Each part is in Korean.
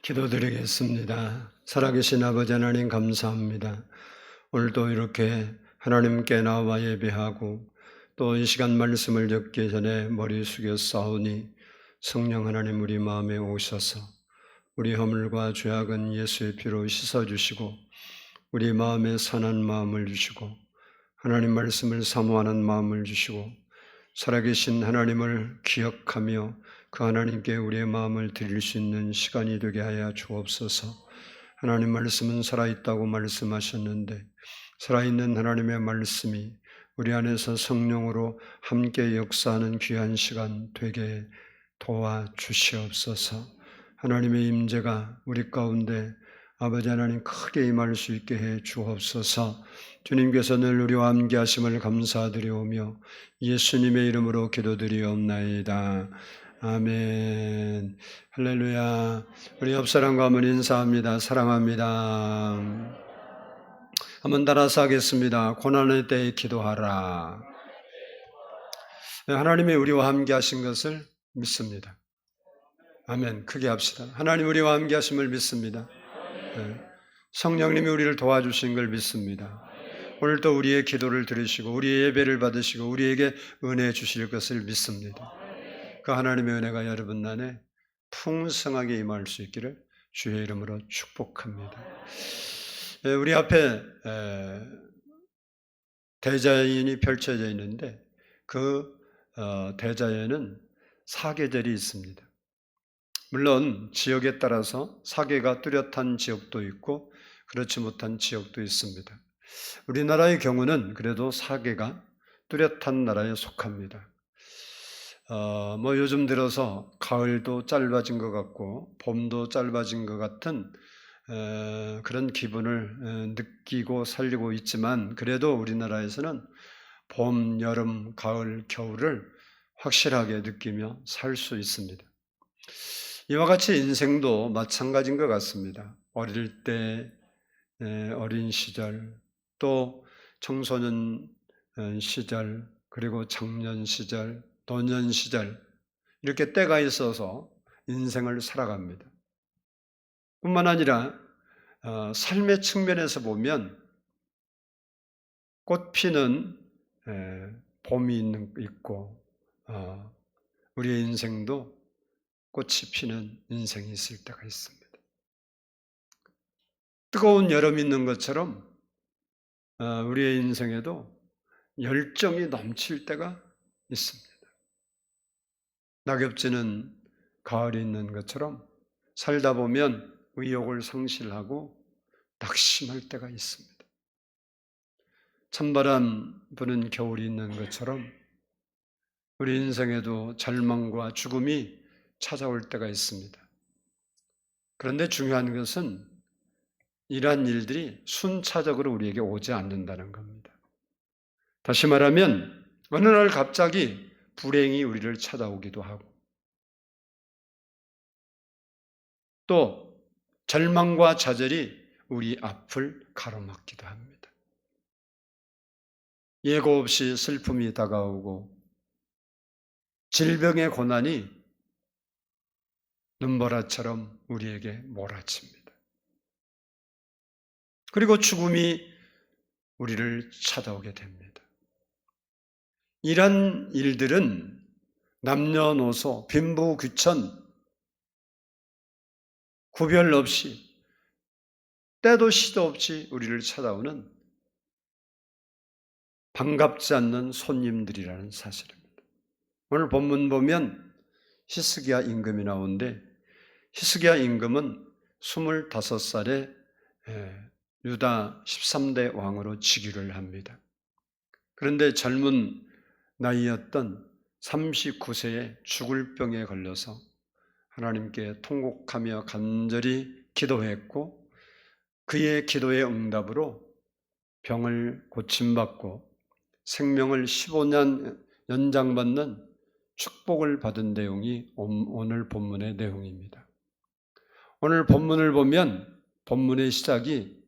기도드리겠습니다. 살아계신 아버지 하나님 감사합니다. 오늘도 이렇게 하나님께 나와 예배하고 또 이 시간 말씀을 듣기 전에 머리 숙여 싸우니 성령 하나님 우리 마음에 오셔서 우리 허물과 죄악은 예수의 피로 씻어주시고 우리 마음에 선한 마음을 주시고 하나님 말씀을 사모하는 마음을 주시고 살아계신 하나님을 기억하며 그 하나님께 우리의 마음을 드릴 수 있는 시간이 되게 하여 주옵소서. 하나님 말씀은 살아있다고 말씀하셨는데 살아있는 하나님의 말씀이 우리 안에서 성령으로 함께 역사하는 귀한 시간 되게 도와주시옵소서. 하나님의 임재가 우리 가운데 아버지 하나님 크게 임할 수 있게 해 주옵소서. 주님께서 늘 우리와 함께 하심을 감사드리오며 예수님의 이름으로 기도드리옵나이다. 아멘. 할렐루야. 우리 옆 사람과 한번 인사합니다. 사랑합니다. 한번 따라서 하겠습니다. 고난의 때에 기도하라. 하나님이 우리와 함께 하신 것을 믿습니다. 아멘. 크게 합시다. 하나님 우리와 함께 하심을 믿습니다. 성령님이 우리를 도와주신 걸 믿습니다. 오늘도 우리의 기도를 들으시고 우리의 예배를 받으시고 우리에게 은혜 주실 것을 믿습니다. 그 하나님의 은혜가 여러분 안에 풍성하게 임할 수 있기를 주의 이름으로 축복합니다. 우리 앞에 대자연이 펼쳐져 있는데 그 대자연은 사계절이 있습니다. 물론 지역에 따라서 사계가 뚜렷한 지역도 있고 그렇지 못한 지역도 있습니다. 우리나라의 경우는 그래도 사계가 뚜렷한 나라에 속합니다. 요즘 들어서 가을도 짧아진 것 같고 봄도 짧아진 것 같은 그런 기분을 느끼고 살리고 있지만 그래도 우리나라에서는 봄, 여름, 가을, 겨울을 확실하게 느끼며 살 수 있습니다. 이와 같이 인생도 마찬가지인 것 같습니다. 어릴 때, 어린 시절, 또 청소년 시절, 그리고 청년 시절, 노년 시절 이렇게 때가 있어서 인생을 살아갑니다. 뿐만 아니라 삶의 측면에서 보면 꽃 피는 봄이 있고 우리의 인생도 꽃이 피는 인생이 있을 때가 있습니다. 뜨거운 여름이 있는 것처럼 우리의 인생에도 열정이 넘칠 때가 있습니다. 낙엽지는 가을이 있는 것처럼 살다 보면 의욕을 상실하고 낙심할 때가 있습니다. 찬바람 부는 겨울이 있는 것처럼 우리 인생에도 절망과 죽음이 찾아올 때가 있습니다. 그런데 중요한 것은 이러한 일들이 순차적으로 우리에게 오지 않는다는 겁니다. 다시 말하면 어느 날 갑자기 불행이 우리를 찾아오기도 하고 또 절망과 좌절이 우리 앞을 가로막기도 합니다. 예고 없이 슬픔이 다가오고 질병의 고난이 눈보라처럼 우리에게 몰아칩니다. 그리고 죽음이 우리를 찾아오게 됩니다. 이런 일들은 남녀노소, 빈부귀천 구별 없이 때도 시도 없이 우리를 찾아오는 반갑지 않는 손님들이라는 사실입니다. 오늘 본문 보면 히스기야 임금이 나오는데 히스기야 임금은 25살에 유다 13대 왕으로 즉위를 합니다. 그런데 젊은 나이였던 39세에 죽을 병에 걸려서 하나님께 통곡하며 간절히 기도했고 그의 기도의 응답으로 병을 고침받고 생명을 15년 연장받는 축복을 받은 내용이 오늘 본문의 내용입니다. 오늘 본문을 보면 본문의 시작이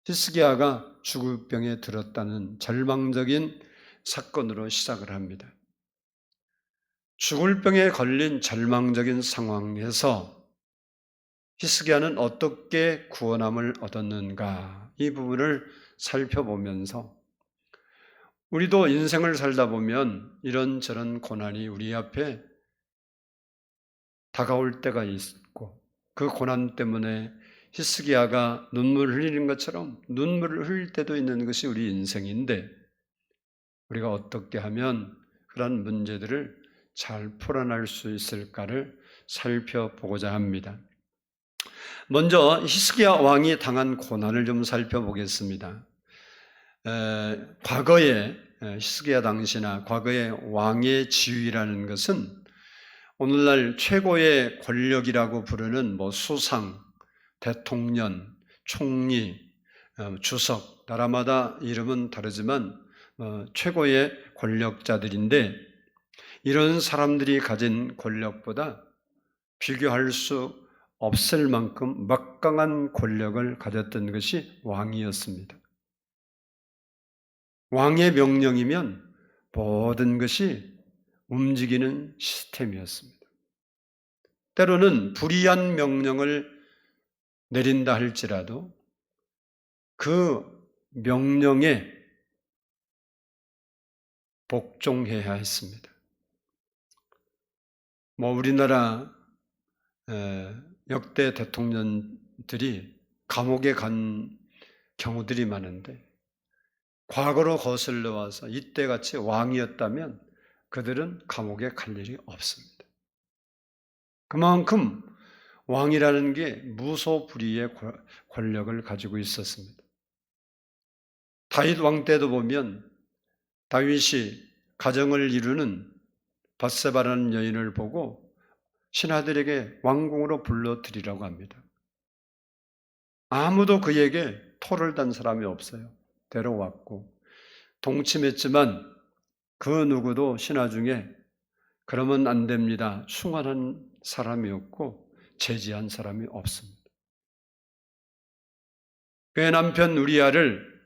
히스기야가 죽을 병에 들었다는 절망적인 사건으로 시작을 합니다. 죽을 병에 걸린 절망적인 상황에서 히스기야는 어떻게 구원함을 얻었는가, 이 부분을 살펴보면서 우리도 인생을 살다 보면 이런저런 고난이 우리 앞에 다가올 때가 있고, 그 고난 때문에 히스기야가 눈물을 흘리는 것처럼 눈물을 흘릴 때도 있는 것이 우리 인생인데, 우리가 어떻게 하면 그런 문제들을 잘 풀어낼 수 있을까를 살펴보고자 합니다. 먼저 히스기야 왕이 당한 고난을 좀 살펴보겠습니다. 과거에 히스기야 당시나 과거의 왕의 지위라는 것은 오늘날 최고의 권력이라고 부르는 수상, 대통령, 총리, 주석, 나라마다 이름은 다르지만 최고의 권력자들인데, 이런 사람들이 가진 권력보다 비교할 수 없을 만큼 막강한 권력을 가졌던 것이 왕이었습니다. 왕의 명령이면 모든 것이 움직이는 시스템이었습니다. 때로는 불의한 명령을 내린다 할지라도 그 명령에 복종해야 했습니다. 우리나라 역대 대통령들이 감옥에 간 경우들이 많은데, 과거로 거슬러 와서 이때같이 왕이었다면 그들은 감옥에 갈 일이 없습니다. 그만큼 왕이라는 게 무소불위의 권력을 가지고 있었습니다. 다윗 왕 때도 보면 다윗이 가정을 이루는 밧세바라는 여인을 보고 신하들에게 왕궁으로 불러들이라고 합니다. 아무도 그에게 토를 단 사람이 없어요. 데려왔고 동침했지만 그 누구도 신하 중에 그러면 안 됩니다, 충원한 사람이었고 제지한 사람이 없습니다. 그의 남편 우리야를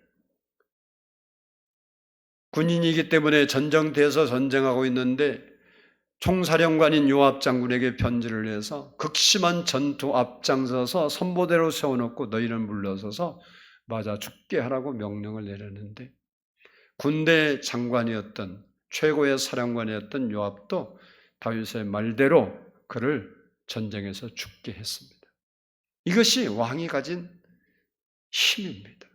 군인이기 때문에 전쟁터에서 전쟁하고 있는데 총사령관인 요압 장군에게 편지를 해서 극심한 전투 앞장서서 선보대로 세워놓고 너희는 물러서서 맞아 죽게 하라고 명령을 내렸는데, 군대 장관이었던 최고의 사령관이었던 요압도 다윗의 말대로 그를 전쟁에서 죽게 했습니다. 이것이 왕이 가진 힘입니다.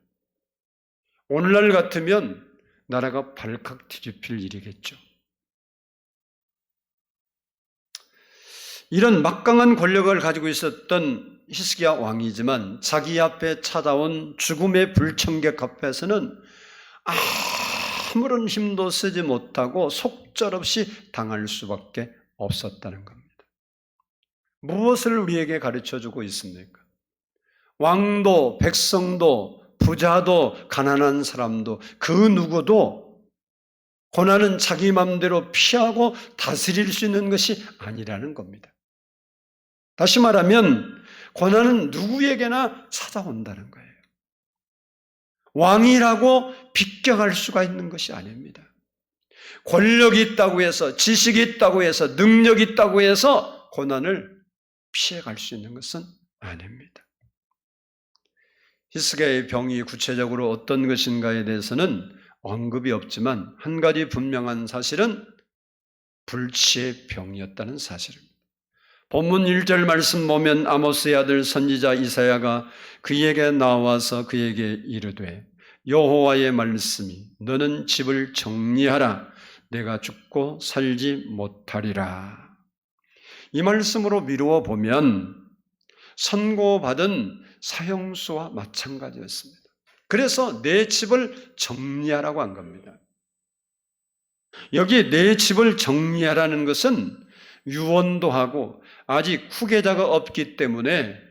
오늘날 같으면 나라가 발칵 뒤집힐 일이겠죠. 이런 막강한 권력을 가지고 있었던 히스기야 왕이지만 자기 앞에 찾아온 죽음의 불청객 앞에서는 아무런 힘도 쓰지 못하고 속절없이 당할 수밖에 없었다는 겁니다. 무엇을 우리에게 가르쳐주고 있습니까? 왕도, 백성도, 부자도, 가난한 사람도, 그 누구도 고난은 자기 마음대로 피하고 다스릴 수 있는 것이 아니라는 겁니다. 다시 말하면 고난은 누구에게나 찾아온다는 거예요. 왕이라고 비껴갈 수가 있는 것이 아닙니다. 권력이 있다고 해서, 지식이 있다고 해서, 능력이 있다고 해서 고난을 피해갈 수 있는 것은 아닙니다. 히스기야의 병이 구체적으로 어떤 것인가에 대해서는 언급이 없지만 한 가지 분명한 사실은 불치의 병이었다는 사실입니다. 본문 1절 말씀 보면 아모스의 아들 선지자 이사야가 그에게 나와서 그에게 이르되 여호와의 말씀이 너는 집을 정리하라, 내가 죽고 살지 못하리라. 이 말씀으로 미루어 보면 선고받은 사형수와 마찬가지였습니다. 그래서 내 집을 정리하라고 한 겁니다. 여기 내 집을 정리하라는 것은 유언도 하고 아직 후계자가 없기 때문에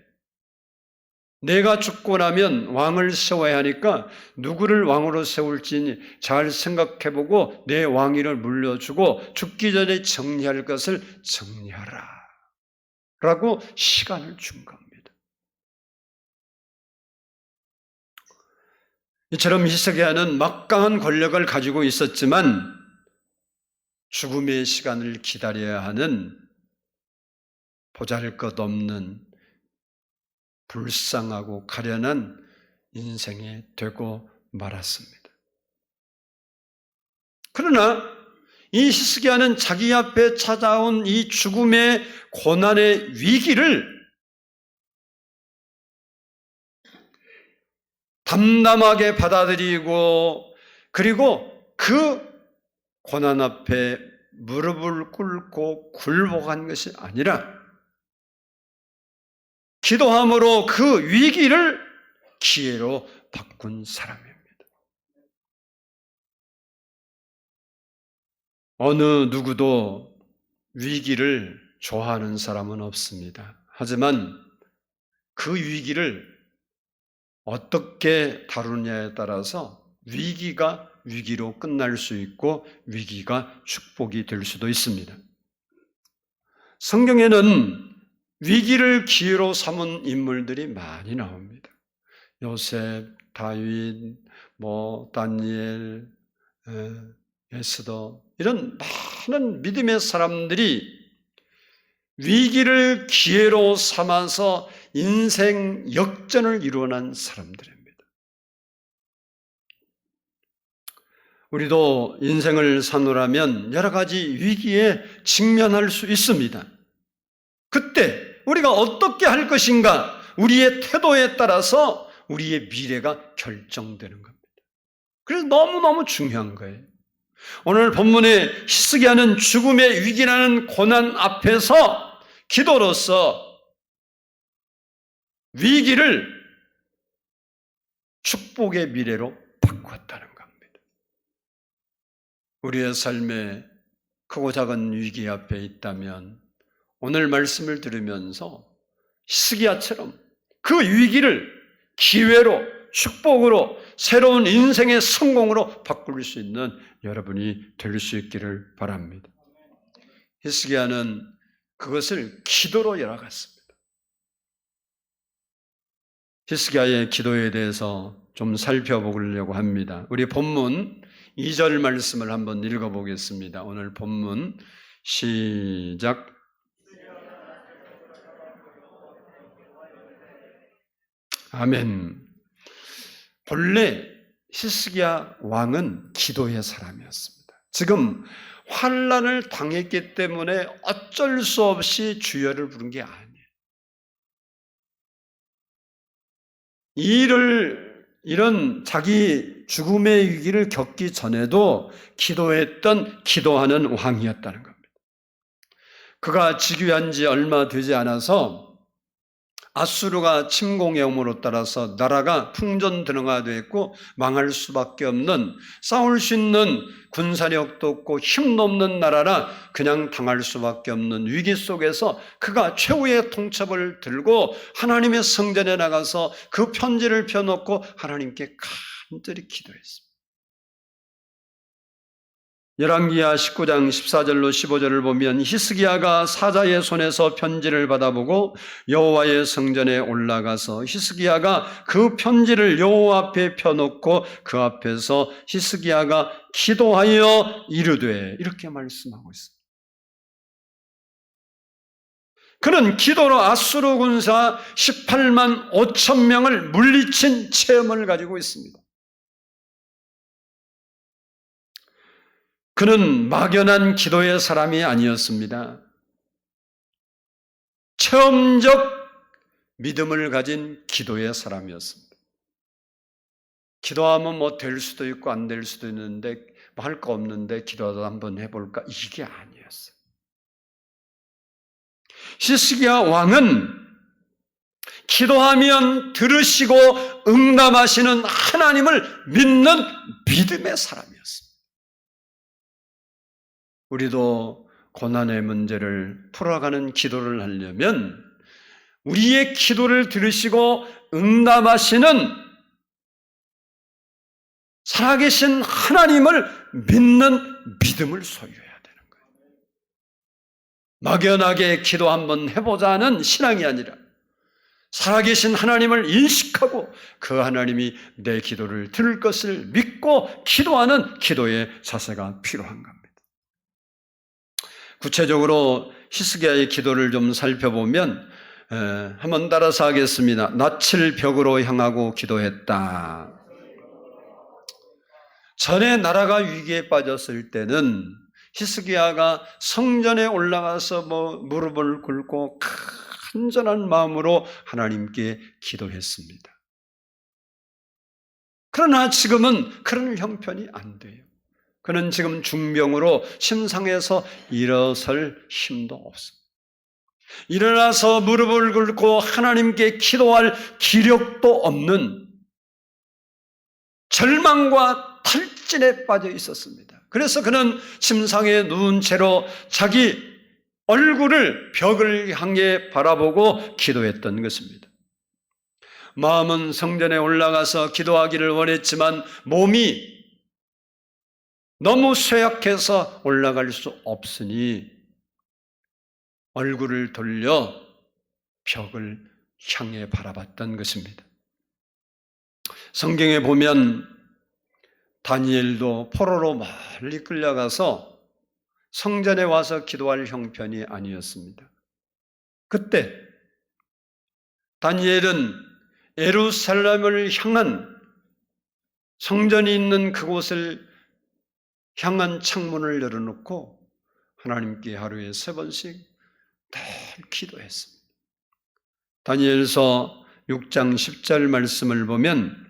내가 죽고 나면 왕을 세워야 하니까 누구를 왕으로 세울지 잘 생각해보고 내 왕위를 물려주고 죽기 전에 정리할 것을 정리하라 라고 시간을 준 겁니다. 이처럼 히스기야는 막강한 권력을 가지고 있었지만 죽음의 시간을 기다려야 하는 보잘것없는 불쌍하고 가련한 인생이 되고 말았습니다. 그러나 이 히스기야는 자기 앞에 찾아온 이 죽음의 고난의 위기를 담담하게 받아들이고 그리고 그 고난 앞에 무릎을 꿇고 굴복한 것이 아니라 기도함으로 그 위기를 기회로 바꾼 사람입니다. 어느 누구도 위기를 좋아하는 사람은 없습니다. 하지만 그 위기를 어떻게 다루냐에 따라서 위기가 위기로 끝날 수 있고 위기가 축복이 될 수도 있습니다. 성경에는 위기를 기회로 삼은 인물들이 많이 나옵니다. 요셉, 다윗, 다니엘, 에스더 이런 많은 믿음의 사람들이 위기를 기회로 삼아서 인생 역전을 이루어낸 사람들입니다. 우리도 인생을 사노라면 여러 가지 위기에 직면할 수 있습니다. 그때 우리가 어떻게 할 것인가, 우리의 태도에 따라서 우리의 미래가 결정되는 겁니다. 그래서 너무너무 중요한 거예요. 오늘 본문에 히스기야는 죽음의 위기라는 고난 앞에서 기도로서 위기를 축복의 미래로 바꿨다는 겁니다. 우리의 삶에 크고 작은 위기 앞에 있다면 오늘 말씀을 들으면서 히스기야처럼 그 위기를 기회로, 축복으로, 새로운 인생의 성공으로 바꿀 수 있는 여러분이 될 수 있기를 바랍니다. 히스기야는 그것을 기도로 열어갔습니다. 히스기야의 기도에 대해서 좀 살펴보려고 합니다. 우리 본문 2절 말씀을 한번 읽어보겠습니다. 오늘 본문 시작. 아멘. 본래 히스기야 왕은 기도의 사람이었습니다. 지금 환난을 당했기 때문에 어쩔 수 없이 주여를 부른 게 아니에요. 이런 자기 죽음의 위기를 겪기 전에도 기도하는 왕이었다는 겁니다. 그가 즉위한 지 얼마 되지 않아서 아수르가 침공해 옴으로 따라서 나라가 풍전등화되었고 망할 수밖에 없는, 싸울 수 있는 군사력도 없고 힘도 없는 나라라 그냥 당할 수밖에 없는 위기 속에서 그가 최후의 통첩을 들고 하나님의 성전에 나가서 그 편지를 펴놓고 하나님께 간절히 기도했습니다. 열왕기하 19장 14절로 15절을 보면 히스기야가 사자의 손에서 편지를 받아보고 여호와의 성전에 올라가서 히스기야가 그 편지를 여호와 앞에 펴놓고 그 앞에서 히스기야가 기도하여 이르되, 이렇게 말씀하고 있습니다. 그는 기도로 아수르 군사 18만 5천 명을 물리친 체험을 가지고 있습니다. 그는 막연한 기도의 사람이 아니었습니다. 체험적 믿음을 가진 기도의 사람이었습니다. 기도하면 될 수도 있고 안 될 수도 있는데 할 거 없는데 기도하다 한번 해볼까? 이게 아니었어요. 히스기야 왕은 기도하면 들으시고 응답하시는 하나님을 믿는 믿음의 사람이었습니다. 우리도 고난의 문제를 풀어가는 기도를 하려면 우리의 기도를 들으시고 응답하시는 살아계신 하나님을 믿는 믿음을 소유해야 되는 거예요. 막연하게 기도 한번 해보자는 신앙이 아니라 살아계신 하나님을 인식하고 그 하나님이 내 기도를 들을 것을 믿고 기도하는 기도의 자세가 필요한 겁니다. 구체적으로 히스기야의 기도를 좀 살펴보면 한번 따라서 하겠습니다. 낯을 벽으로 향하고 기도했다. 전에 나라가 위기에 빠졌을 때는 히스기야가 성전에 올라가서 무릎을 꿇고 간절한 마음으로 하나님께 기도했습니다. 그러나 지금은 그런 형편이 안 돼요. 그는 지금 중병으로 침상에서 일어설 힘도 없습니다. 일어나서 무릎을 꿇고 하나님께 기도할 기력도 없는 절망과 탈진에 빠져 있었습니다. 그래서 그는 침상에 누운 채로 자기 얼굴을 벽을 향해 바라보고 기도했던 것입니다. 마음은 성전에 올라가서 기도하기를 원했지만 몸이 너무 쇠약해서 올라갈 수 없으니 얼굴을 돌려 벽을 향해 바라봤던 것입니다. 성경에 보면 다니엘도 포로로 멀리 끌려가서 성전에 와서 기도할 형편이 아니었습니다. 그때 다니엘은 예루살렘을 향한 성전이 있는 그곳을 향한 창문을 열어놓고 하나님께 하루에 3번씩 늘 기도했습니다. 다니엘서 6장 10절 말씀을 보면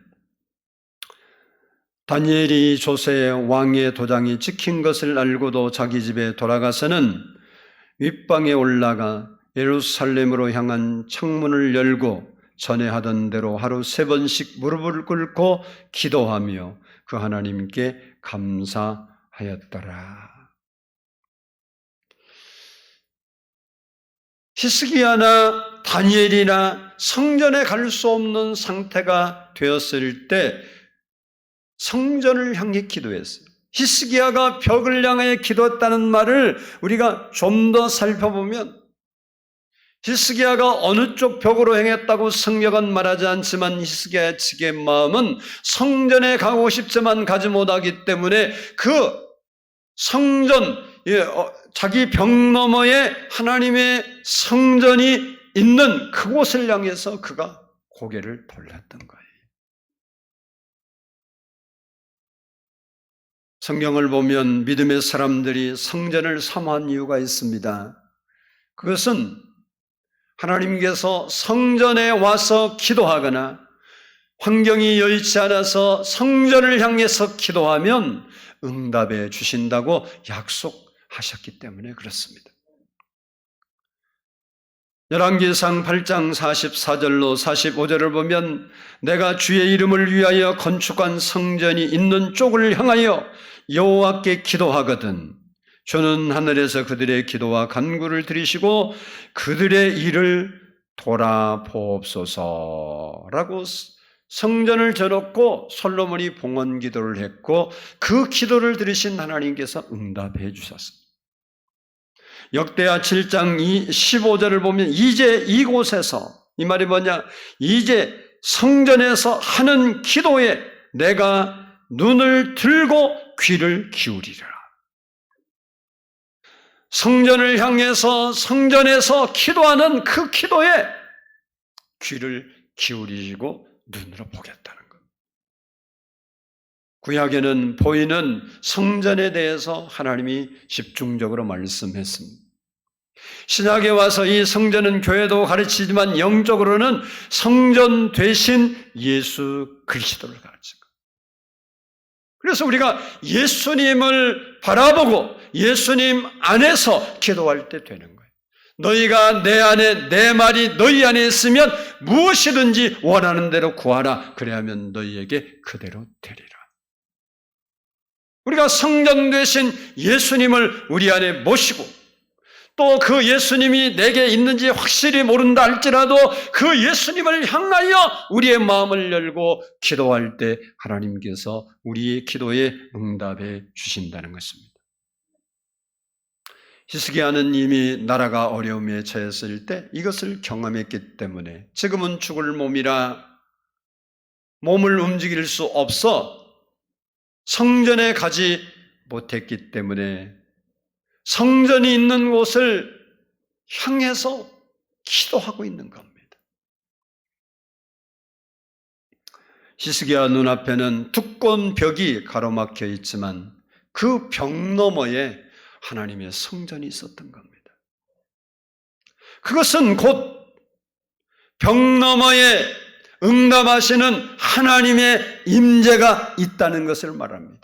다니엘이 조세의 왕의 도장이 찍힌 것을 알고도 자기 집에 돌아가서는 윗방에 올라가 예루살렘으로 향한 창문을 열고 전에 하던 대로 하루 3번씩 무릎을 꿇고 기도하며 그 하나님께 감사하였더라. 히스기야나 다니엘이나 성전에 갈 수 없는 상태가 되었을 때 성전을 향해 기도했어요. 히스기야가 벽을 향해 기도했다는 말을 우리가 좀 더 살펴보면 히스기야가 어느 쪽 벽으로 행했다고 성경은 말하지 않지만 히스기야의 측의 마음은 성전에 가고 싶지만 가지 못하기 때문에 그 성전, 자기 벽 너머에 하나님의 성전이 있는 그곳을 향해서 그가 고개를 돌렸던 거예요. 성경을 보면 믿음의 사람들이 성전을 사모한 이유가 있습니다. 그것은 하나님께서 성전에 와서 기도하거나 환경이 여의치 않아서 성전을 향해서 기도하면 응답해 주신다고 약속하셨기 때문에 그렇습니다. 열왕기상 8장 44절로 45절을 보면 내가 주의 이름을 위하여 건축한 성전이 있는 쪽을 향하여 여호와께 기도하거든 주는 하늘에서 그들의 기도와 간구를 들으시고 그들의 일을 돌아보옵소서라고 성전을 저놓고 솔로몬이 봉헌 기도를 했고 그 기도를 들으신 하나님께서 응답해 주셨습니다. 역대하 7장 15절을 보면 이제 이곳에서 이 말이 뭐냐? 이제 성전에서 하는 기도에 내가 눈을 들고 귀를 기울이리라. 성전을 향해서 성전에서 기도하는 그 기도에 귀를 기울이시고 눈으로 보겠다는 것. 구약에는 보이는 성전에 대해서 하나님이 집중적으로 말씀했습니다. 신약에 와서 이 성전은 교회도 가르치지만 영적으로는 성전 되신 예수 그리스도를 가르치고 그래서 우리가 예수님을 바라보고 예수님 안에서 기도할 때 되는 거예요. 너희가 내 안에 내 말이 너희 안에 있으면 무엇이든지 원하는 대로 구하라. 그래야면 너희에게 그대로 되리라. 우리가 성전 되신 예수님을 우리 안에 모시고 또 그 예수님이 내게 있는지 확실히 모른다 할지라도 그 예수님을 향하여 우리의 마음을 열고 기도할 때 하나님께서 우리의 기도에 응답해 주신다는 것입니다. 히스기야는 이미 나라가 어려움에 처했을 때 이것을 경험했기 때문에 지금은 죽을 몸이라 몸을 움직일 수 없어 성전에 가지 못했기 때문에 성전이 있는 곳을 향해서 기도하고 있는 겁니다. 히스기야 눈앞에는 두꺼운 벽이 가로막혀 있지만 그 벽 너머에 하나님의 성전이 있었던 겁니다. 그것은 곧 벽 너머에 응답하시는 하나님의 임재가 있다는 것을 말합니다.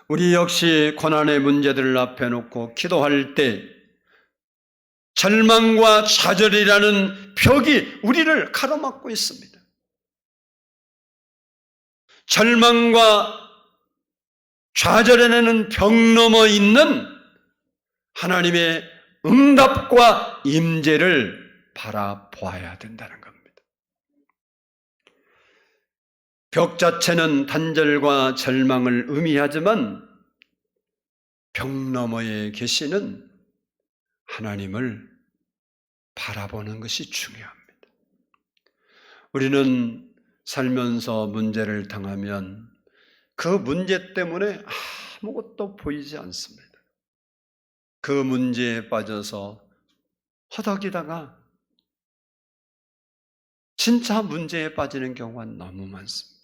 우리 역시 고난의 문제들을 앞에 놓고 기도할 때 절망과 좌절이라는 벽이 우리를 가로막고 있습니다. 절망과 좌절해내는 벽 너머 있는 하나님의 응답과 임재를 바라보아야 된다는 겁니다. 벽 자체는 단절과 절망을 의미하지만 벽 너머에 계시는 하나님을 바라보는 것이 중요합니다. 우리는 살면서 문제를 당하면 그 문제 때문에 아무것도 보이지 않습니다. 그 문제에 빠져서 허덕이다가 진짜 문제에 빠지는 경우가 너무 많습니다.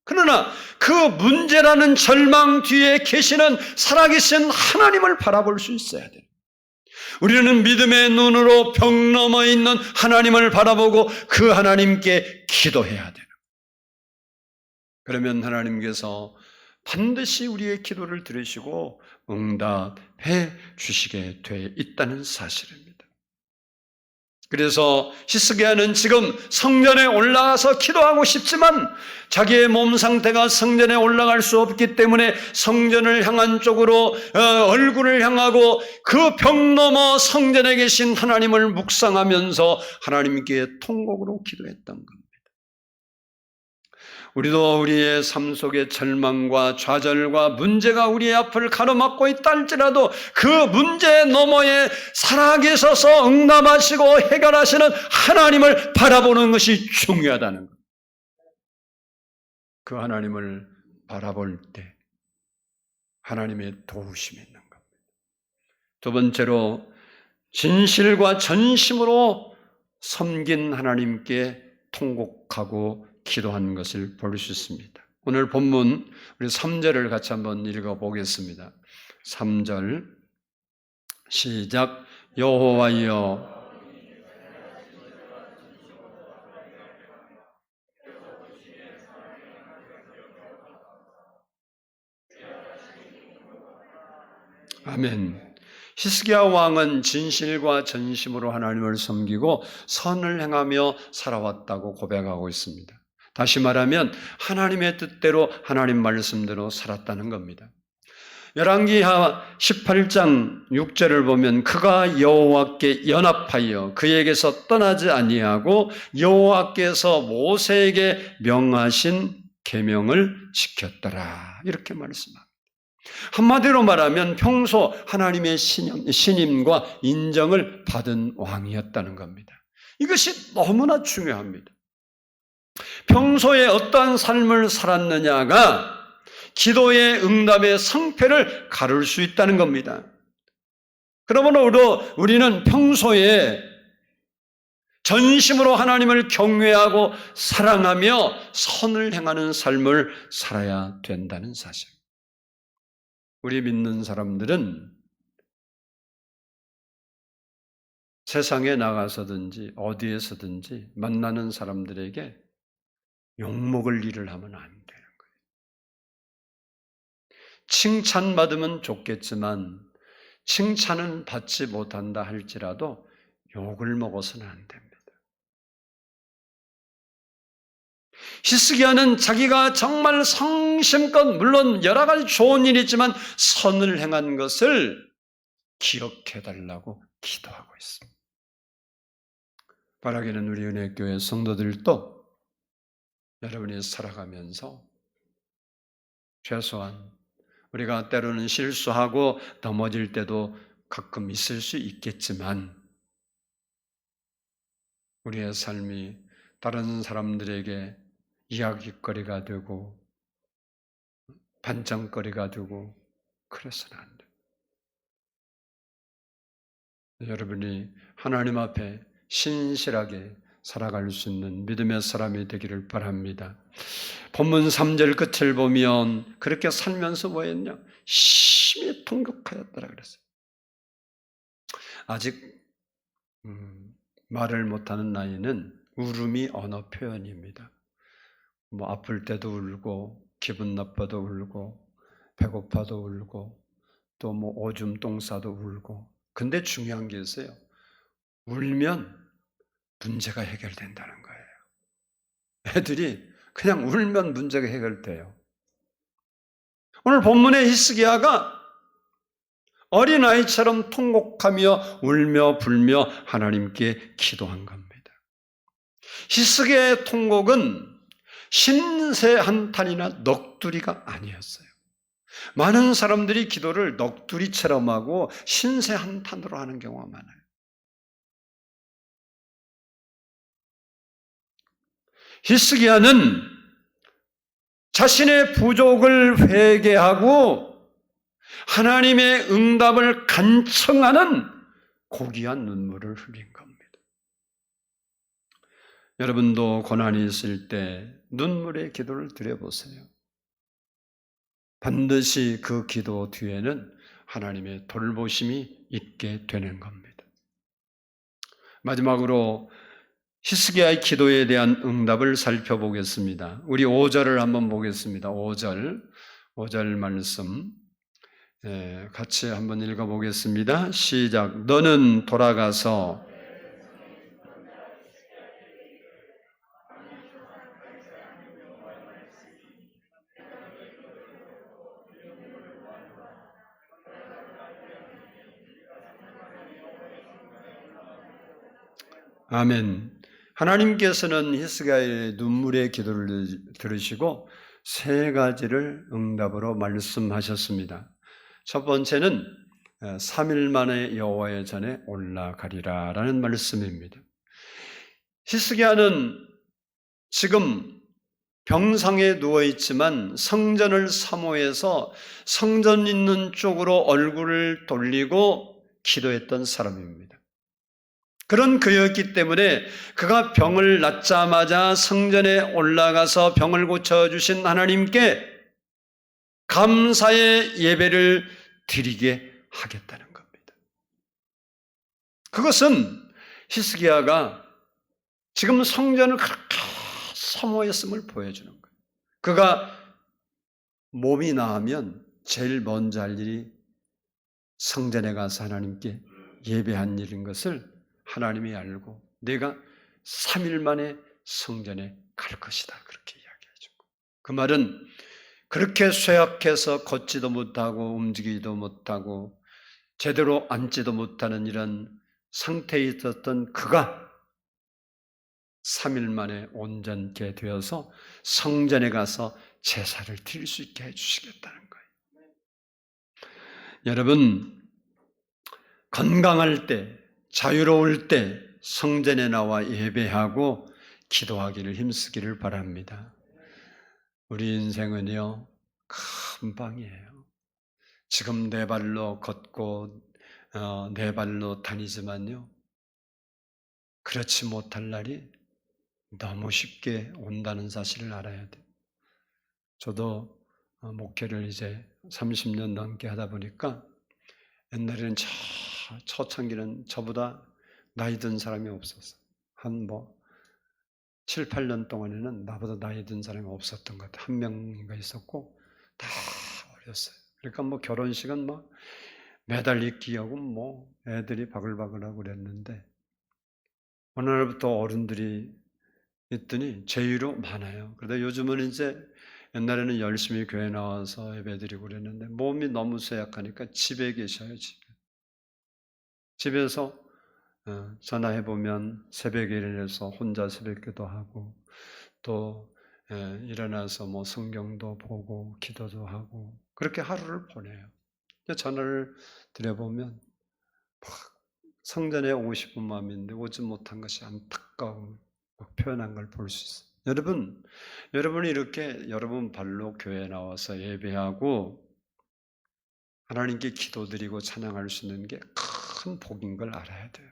그러나 그 문제라는 절망 뒤에 계시는 살아계신 하나님을 바라볼 수 있어야 돼요. 우리는 믿음의 눈으로 벽 넘어 있는 하나님을 바라보고 그 하나님께 기도해야 돼요. 그러면 하나님께서 반드시 우리의 기도를 들으시고 응답해 주시게 돼 있다는 사실입니다. 그래서 히스기야는 지금 성전에 올라가서 기도하고 싶지만 자기의 몸 상태가 성전에 올라갈 수 없기 때문에 성전을 향한 쪽으로 얼굴을 향하고 그 벽 너머 성전에 계신 하나님을 묵상하면서 하나님께 통곡으로 기도했던 겁니다. 우리도 우리의 삶 속에 절망과 좌절과 문제가 우리의 앞을 가로막고 있다 할지라도 그 문제 너머에 살아계셔서 응답하시고 해결하시는 하나님을 바라보는 것이 중요하다는 것. 그 하나님을 바라볼 때 하나님의 도우심이 있는 겁니다. 두 번째로 진실과 전심으로 섬긴 하나님께 통곡하고 기도한 것을 볼 수 있습니다. 오늘 본문 우리 3절을 같이 한번 읽어보겠습니다. 3절 시작. 여호와여 아멘. 히스기야 왕은 진실과 전심으로 하나님을 섬기고 선을 행하며 살아왔다고 고백하고 있습니다. 다시 말하면 하나님의 뜻대로 하나님 말씀대로 살았다는 겁니다. 열왕기하 18장 6절을 보면 그가 여호와께 연합하여 그에게서 떠나지 아니하고 여호와께서 모세에게 명하신 계명을 지켰더라 이렇게 말씀합니다. 한마디로 말하면 평소 하나님의 신임과 인정을 받은 왕이었다는 겁니다. 이것이 너무나 중요합니다. 평소에 어떠한 삶을 살았느냐가 기도의 응답의 성패를 가를 수 있다는 겁니다. 그러므로 우리는 평소에 전심으로 하나님을 경외하고 사랑하며 선을 행하는 삶을 살아야 된다는 사실. 우리 믿는 사람들은 세상에 나가서든지 어디에서든지 만나는 사람들에게 욕먹을 일을 하면 안 되는 거예요. 칭찬받으면 좋겠지만 칭찬은 받지 못한다 할지라도 욕을 먹어서는 안 됩니다. 히스기야는 자기가 정말 성심껏 물론 여러 가지 좋은 일이 있지만 선을 행한 것을 기억해달라고 기도하고 있습니다. 바라기는 우리 은혜교회 성도들도 여러분이 살아가면서 최소한 우리가 때로는 실수하고 넘어질 때도 가끔 있을 수 있겠지만 우리의 삶이 다른 사람들에게 이야기거리가 되고 반장거리가 되고 그래서는 안 돼요. 여러분이 하나님 앞에 신실하게 살아갈 수 있는 믿음의 사람이 되기를 바랍니다. 본문 3절 끝을 보면 그렇게 살면서 뭐였냐? 심히 통곡하였더라 그랬어요. 아직 말을 못하는 나이는 울음이 언어 표현입니다. 뭐 아플 때도 울고 기분 나빠도 울고 배고파도 울고 또 뭐 오줌 똥 싸도 울고. 근데 중요한 게 있어요. 울면 문제가 해결된다는 거예요. 애들이 그냥 울면 문제가 해결돼요. 오늘 본문의 히스기야가 어린아이처럼 통곡하며 울며 불며 하나님께 기도한 겁니다. 히스기야의 통곡은 신세 한탄이나 넋두리가 아니었어요. 많은 사람들이 기도를 넋두리처럼 하고 신세 한탄으로 하는 경우가 많아요. 히스기야는 자신의 부족을 회개하고 하나님의 응답을 간청하는 고귀한 눈물을 흘린 겁니다. 여러분도 고난이 있을 때 눈물의 기도를 드려보세요. 반드시 그 기도 뒤에는 하나님의 돌보심이 있게 되는 겁니다. 마지막으로 히스기야의 기도에 대한 응답을 살펴보겠습니다. 우리 5절을 한번 보겠습니다. 5절 말씀 같이 한번 읽어보겠습니다. 시작. 너는 돌아가서 아멘. 하나님께서는 히스기야의 눈물의 기도를 들으시고 세 가지를 응답으로 말씀하셨습니다. 첫 번째는 3일 만에 여호와의 전에 올라가리라 라는 말씀입니다. 히스기야는 지금 병상에 누워있지만 성전을 사모해서 성전 있는 쪽으로 얼굴을 돌리고 기도했던 사람입니다. 그런 그였기 때문에 그가 병을 낫자마자 성전에 올라가서 병을 고쳐주신 하나님께 감사의 예배를 드리게 하겠다는 겁니다. 그것은 히스기야가 지금 성전을 그렇게 사모했음을 보여주는 거예요. 그가 몸이 나으면 제일 먼저 할 일이 성전에 가서 하나님께 예배한 일인 것을 하나님이 알고 내가 3일 만에 성전에 갈 것이다. 그렇게 이야기해 주고. 그 말은 그렇게 쇠약해서 걷지도 못하고 움직이지도 못하고 제대로 앉지도 못하는 이런 상태에 있었던 그가 3일 만에 온전케 되어서 성전에 가서 제사를 드릴 수 있게 해주시겠다는 거예요. 여러분, 건강할 때, 자유로울 때 성전에 나와 예배하고 기도하기를 힘쓰기를 바랍니다. 우리 인생은요, 금방이에요. 지금 내 발로 걷고 내 발로 다니지만요, 그렇지 못할 날이 너무 쉽게 온다는 사실을 알아야 돼요. 저도 목회를 이제 30년 넘게 하다 보니까 옛날에는 초창기는 저보다 나이 든 사람이 없었어요. 한 7, 8년 동안에는 나보다 나이 든 사람이 없었던 것 같아요. 한 명인가 있었고 다 어렸어요. 그러니까 결혼식은 매달 있기하고 애들이 바글바글하고 그랬는데 어느 날부터 어른들이 있더니 제의로 많아요. 그런데 요즘은 이제 옛날에는 열심히 교회 나와서 예배드리고 그랬는데 몸이 너무 쇠약하니까 집에 계셔요. 집에서 전화해 보면 새벽에 일어나서 혼자 새벽기도 하고 또 일어나서 뭐 성경도 보고 기도도 하고 그렇게 하루를 보내요. 전화를 드려보면 막 성전에 오고 싶은 마음인데 오지 못한 것이 안타까움 표현한 걸 볼 수 있어요. 여러분이 이렇게 여러분 발로 교회에 나와서 예배하고 하나님께 기도드리고 찬양할 수 있는 게 큰 복인 걸 알아야 돼요.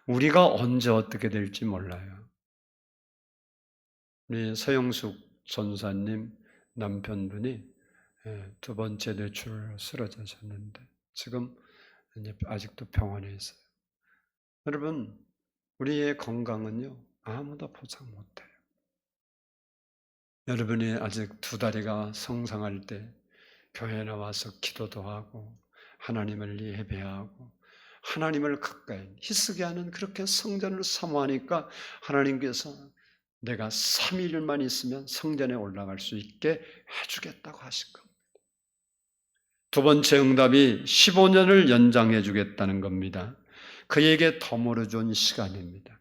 우리가 언제 어떻게 될지 몰라요. 우리 서영숙 전사님 남편분이 두 번째 뇌출을 쓰러지셨는데 지금 이제 아직도 병원에 있어요. 여러분, 우리의 건강은요 아무도 보장 못해요. 여러분이 아직 두 다리가 성장할 때 교회에 나와서 기도도 하고 하나님을 예배하고 하나님을 가까이 히스기야는 그렇게 성전을 사모하니까 하나님께서 내가 3일만 있으면 성전에 올라갈 수 있게 해주겠다고 하신 겁니다. 두 번째 응답이 15년을 연장해 주겠다는 겁니다. 그에게 덤으로 준 시간입니다.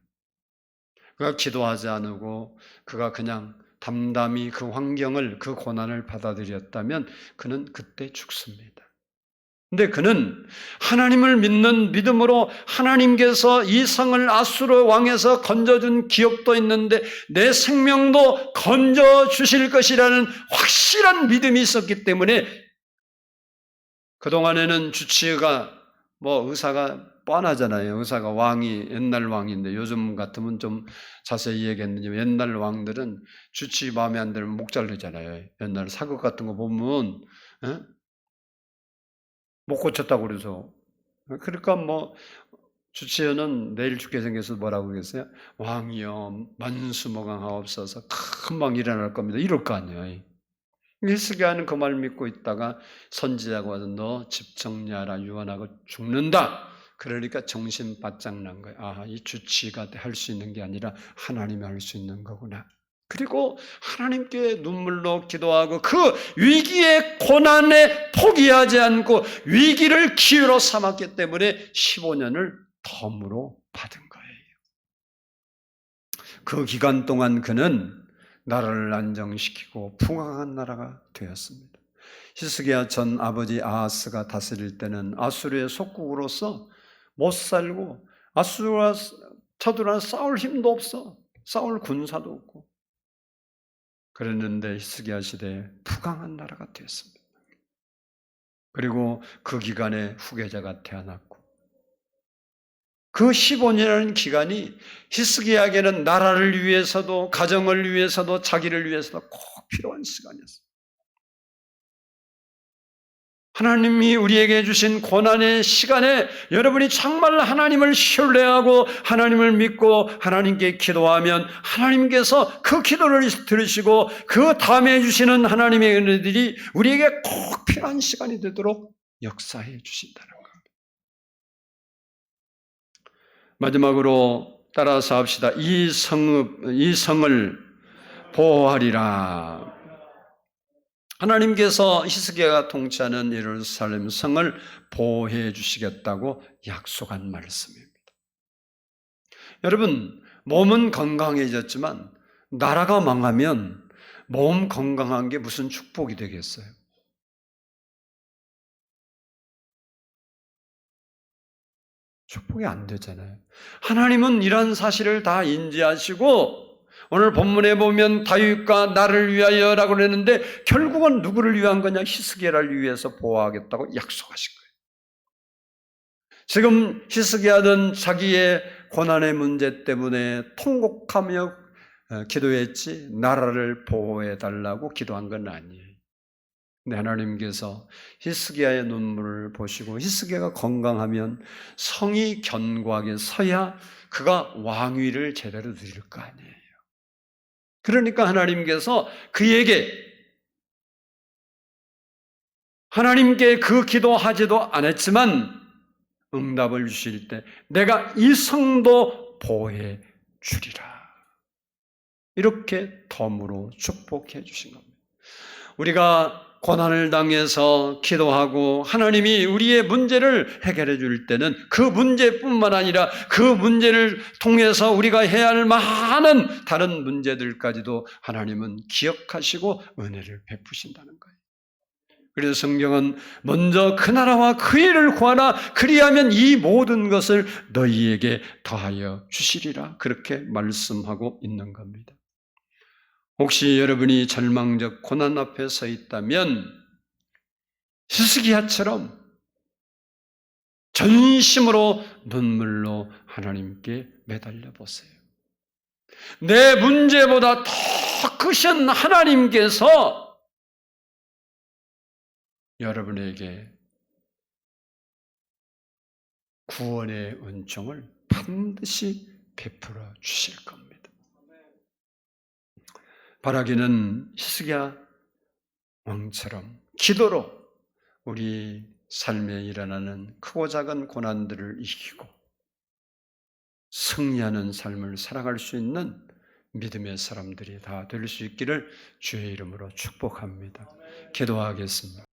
그가 기도하지 않고 그가 그냥 담담히 그 환경을, 그 고난을 받아들였다면 그는 그때 죽습니다. 근데 그는 하나님을 믿는 믿음으로 하나님께서 이 성을 아수르 왕에서 건져준 기억도 있는데 내 생명도 건져주실 것이라는 확실한 믿음이 있었기 때문에 그동안에는 주치의가 의사가 뻔하잖아요. 의사가 왕이 옛날 왕인데 요즘 같으면 좀 자세히 얘기했는지 옛날 왕들은 주치의 마음에 안 들면 목 자르잖아요. 옛날 사극 같은 거 보면 못 고쳤다고 그래서. 그러니까 주치의는 내일 죽게 생겨서 뭐라고 그랬어요? 왕이여 만수무강하옵소서 금방 일어날 겁니다. 이럴 거 아니에요. 히스기야는 그 말 믿고 있다가 선지자가 와서 너 집 정리하라 유언하고 죽는다. 그러니까 정신 바짝 난 거예요. 아, 이 주치의가 할 수 있는 게 아니라 하나님이 할 수 있는 거구나. 그리고 하나님께 눈물로 기도하고 그 위기의 고난에 포기하지 않고 위기를 기회로 삼았기 때문에 15년을 덤으로 받은 거예요. 그 기간 동안 그는 나라를 안정시키고 풍성한 나라가 되었습니다. 히스기야 전 아버지 아하스가 다스릴 때는 아수르의 속국으로서 못 살고 아수르와 쳐들어와 싸울 힘도 없어. 싸울 군사도 없고. 그랬는데 히스기야 시대에 풍성한 나라가 되었습니다. 그리고 그 기간에 후계자가 태어났고 그 15년이라는 기간이 히스기야에게는 나라를 위해서도 가정을 위해서도 자기를 위해서도 꼭 필요한 시간이었어요. 하나님이 우리에게 주신 고난의 시간에 여러분이 정말 하나님을 신뢰하고 하나님을 믿고 하나님께 기도하면 하나님께서 그 기도를 들으시고 그 다음에 주시는 하나님의 은혜들이 우리에게 꼭 필요한 시간이 되도록 역사해 주신다는 겁니다. 마지막으로 따라서 합시다. 이 성을 보호하리라. 하나님께서 히스기야가 통치하는 예루살렘 성을 보호해 주시겠다고 약속한 말씀입니다. 여러분, 몸은 건강해졌지만 나라가 망하면 몸 건강한 게 무슨 축복이 되겠어요? 축복이 안 되잖아요. 하나님은 이런 사실을 다 인지하시고 오늘 본문에 보면 다윗과 나를 위하여라고 그랬는데 결국은 누구를 위한 거냐? 히스기야를 위해서 보호하겠다고 약속하신 거예요. 지금 히스기야는 자기의 고난의 문제 때문에 통곡하며 기도했지 나라를 보호해 달라고 기도한 건 아니에요. 근데 하나님께서 히스기야의 눈물을 보시고 히스기야가 건강하면 성이 견고하게 서야 그가 왕위를 제대로 누릴 거 아니에요. 그러니까 하나님께서 그에게 하나님께 그 기도하지도 않았지만 응답을 주실 때 내가 이 성도 보호해 주리라. 이렇게 덤으로 축복해 주신 겁니다. 우리가 고난을 당해서 기도하고 하나님이 우리의 문제를 해결해 줄 때는 그 문제뿐만 아니라 그 문제를 통해서 우리가 해야 할 많은 다른 문제들까지도 하나님은 기억하시고 은혜를 베푸신다는 거예요. 그래서 성경은 먼저 그 나라와 그 일을 구하라, 그리하면 이 모든 것을 너희에게 더하여 주시리라, 그렇게 말씀하고 있는 겁니다. 혹시 여러분이 절망적 고난 앞에 서 있다면 히스기야처럼 전심으로 눈물로 하나님께 매달려 보세요. 내 문제보다 더 크신 하나님께서 여러분에게 구원의 은총을 반드시 베풀어 주실 겁니다. 바라기는 히스기야 왕처럼 기도로 우리 삶에 일어나는 크고 작은 고난들을 이기고 승리하는 삶을 살아갈 수 있는 믿음의 사람들이 다 될 수 있기를 주의 이름으로 축복합니다. 기도하겠습니다.